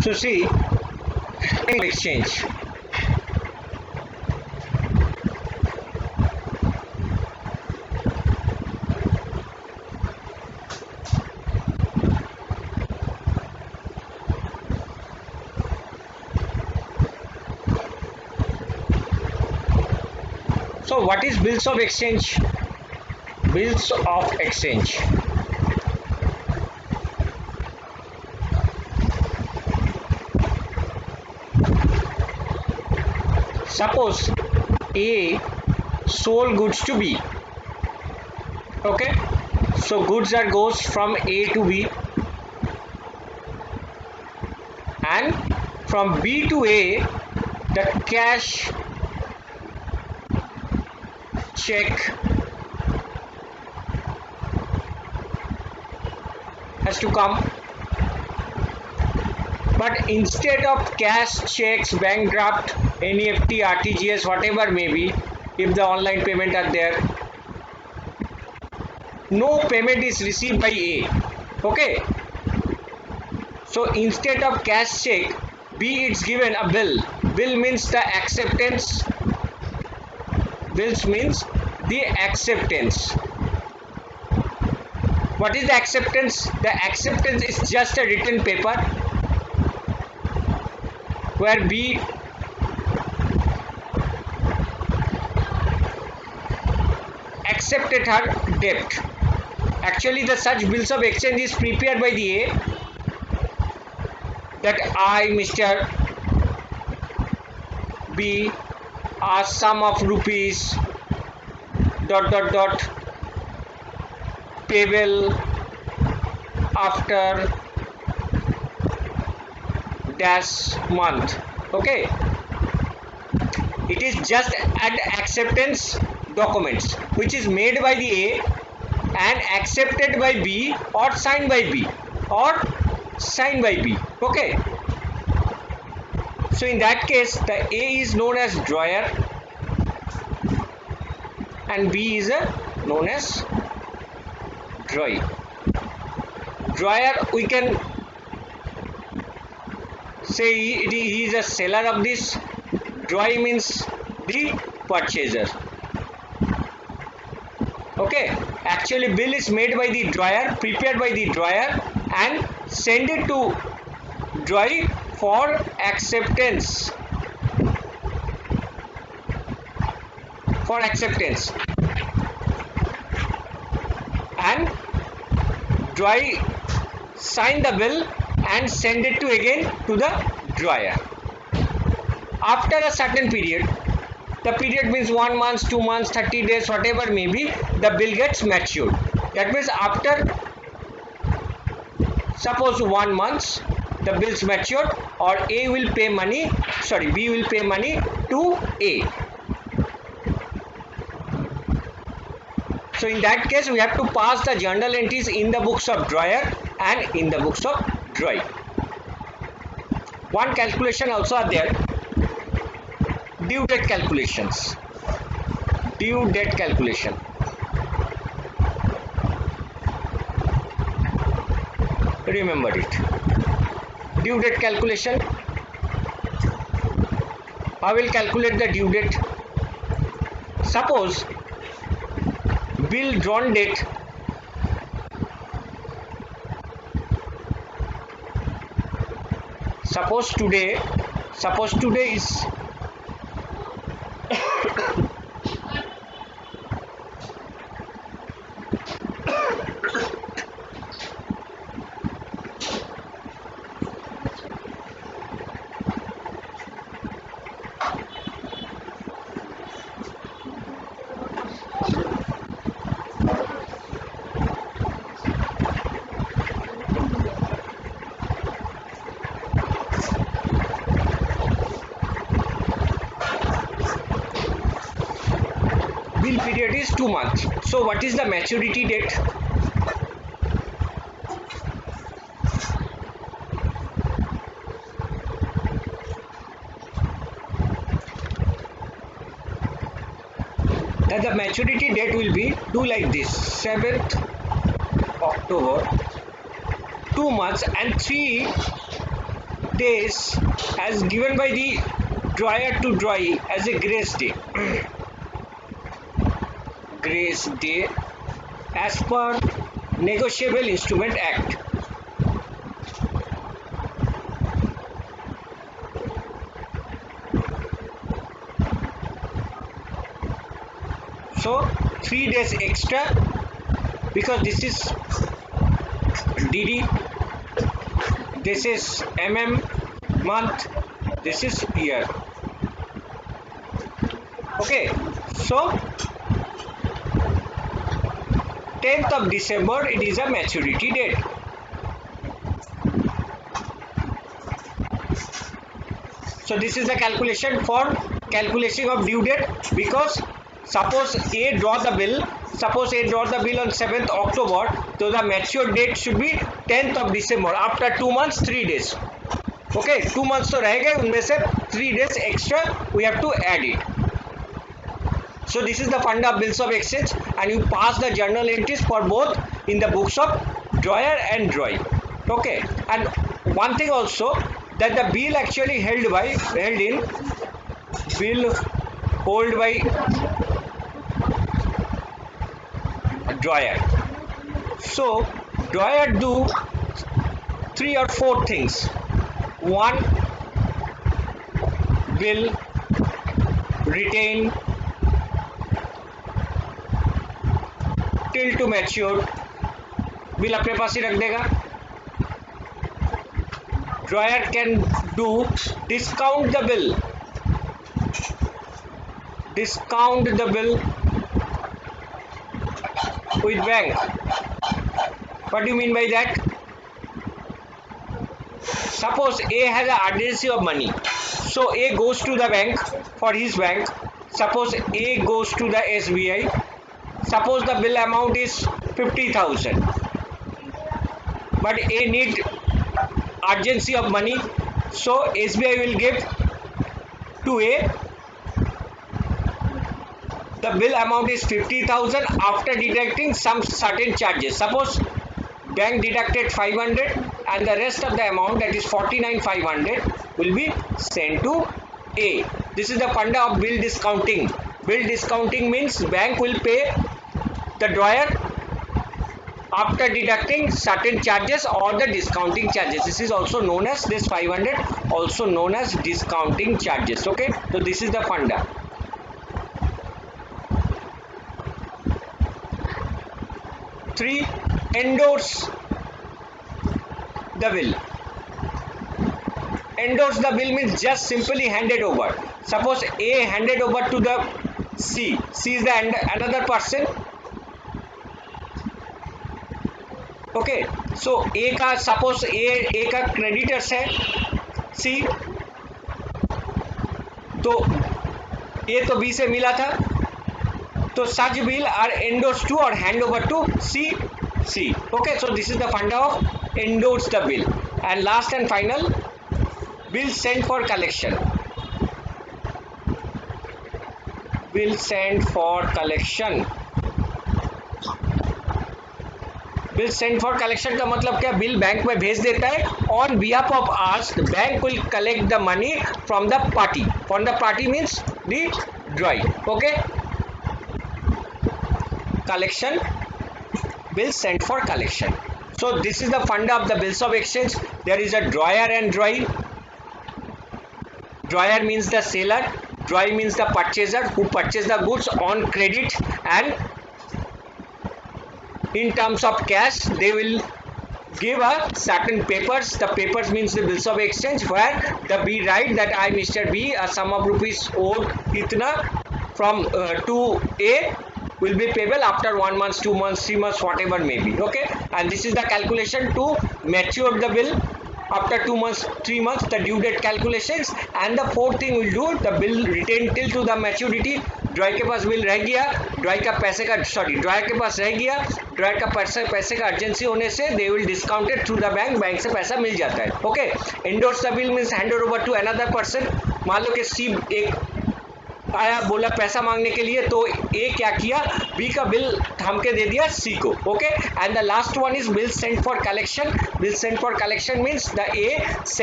So see, exchange. So what is bills of exchange? Bills of exchange. Suppose A sold goods to B. Okay, so goods are goes from A to B, and from B to A the cash check has to come, but instead of cash checks, bank draft, NEFT, RTGS, whatever may be, if the online payment are there, no payment is received by A. Okay, so instead of cash check, B it's given a bill. Bill means the acceptance. Bills means the acceptance. What is the acceptance? The acceptance is just a written paper where B accepted her debt. Actually, the such bills of exchange is prepared by the A, that I, Mr. B, a sum of rupees dot dot dot payable after dash month. Okay, it is just an acceptance documents which is made by the A and accepted by B or signed by B or signed by B. Okay, so in that case the A is known as drawer and B is known as drawee. Drawer, we can say he is a seller of this. Drawee means the purchaser. Okay, actually bill is made by the drawer, prepared by the drawer and send it to drawee for acceptance. For acceptance, and drawee sign the bill and send it to again to the drawer. After a certain period, the period means 1 month, 2 months, 30 days, whatever may be, the bill gets matured. That means after suppose 1 month the bills matured, or A will pay money, sorry, B will pay money to A. So in that case we have to pass the journal entries in the books of drawer and in the books of drawee. One calculation also are there, due date calculations. Due date calculation. Remember it. Due date calculation. I will calculate the due date. Suppose bill drawn date suppose today is bill period is 2 months. So what is the maturity date? That the maturity date will be do like this: 7th October, 2 months and 3 days as given by the dryer to dry as a grace day. Grace day as per Negotiable Instrument Act. So 3 days extra because this is DD, this is month, this is year. Okay, so 10th of December it is a maturity date. So this is the calculation for calculation of due date, because suppose A draw the bill on 7th October, so the mature date should be 10th of December. After 2 months 3 days. Okay, 2 months तो रह गए, उनमें से 3 days extra we have to add it. So this is the fund of bills of exchange, and you pass the journal entries for both in the books of drawer and dry. Okay, and one thing also, that the bill actually held by drawer. So drawer do 3 or 4 things. One, will retain till to mature, bill अपने पास ही रख देगा. Drawer can do discount the bill with bank. What do you mean by that? Suppose A has an urgency of money, so A goes to the bank for his bank. Suppose A goes to the SBI. Suppose the bill amount is 50,000, but A need urgency of money, so SBI will give to A. The bill amount is 50,000 after deducting some certain charges. Suppose bank deducted 500 and the rest of the amount, that is 49,500, will be sent to A. This is the funda of bill discounting. Bill discounting means bank will pay the drawer after deducting certain charges or the discounting charges. This is also known as, this 500 also known as discounting charges. Okay, so this is the funda. 3, endorse the bill. Endorse the bill means just simply hand it over. Suppose A handed over to the C. C is the another person. Okay, so A का, suppose A का creditors है C, तो A तो B से मिला था, तो such bill are endorsed to or hand over to C. Okay, so this is the funda of endorse the bill. And last and final, bill sent for collection. Bill sent for collection. Bill send for collection का मतलब क्या? Bill bank में भेज देता है. On behalf of us bank will collect the money from the party. From the party means the drawee. Okay, collection, bill sent for collection. So this is the funda of the bills of exchange. There is a drawer and dry. Drawer means the seller, dry means the purchaser who purchase the goods on credit, and in terms of cash they will give a certain papers. The papers means the bills of exchange, where the B write that I, Mr. B, a sum of rupees owed itna from to A will be payable after 1 month, 2 months, 3 months, whatever may be. Okay, and this is the calculation to mature the bill after 2 months, 3 months, the due date calculations. And the fourth thing we'll do, the bill retained till to the maturity. Dry के पास bill रह गया, dry का पैसे का dry के पास रह गया, dry का पैसे का अर्जेंसी होने से they will discounted through the bank, bank से पैसा मिल जाता है. Okay, endorse the bill means hand over to another person. मान लो कि सी एक आया, बोला पैसा मांगने के लिए, तो ए क्या किया, बी का बिल थाम के दे दिया सी को. Okay, and the last one is bill sent for collection. Bill sent for collection means the A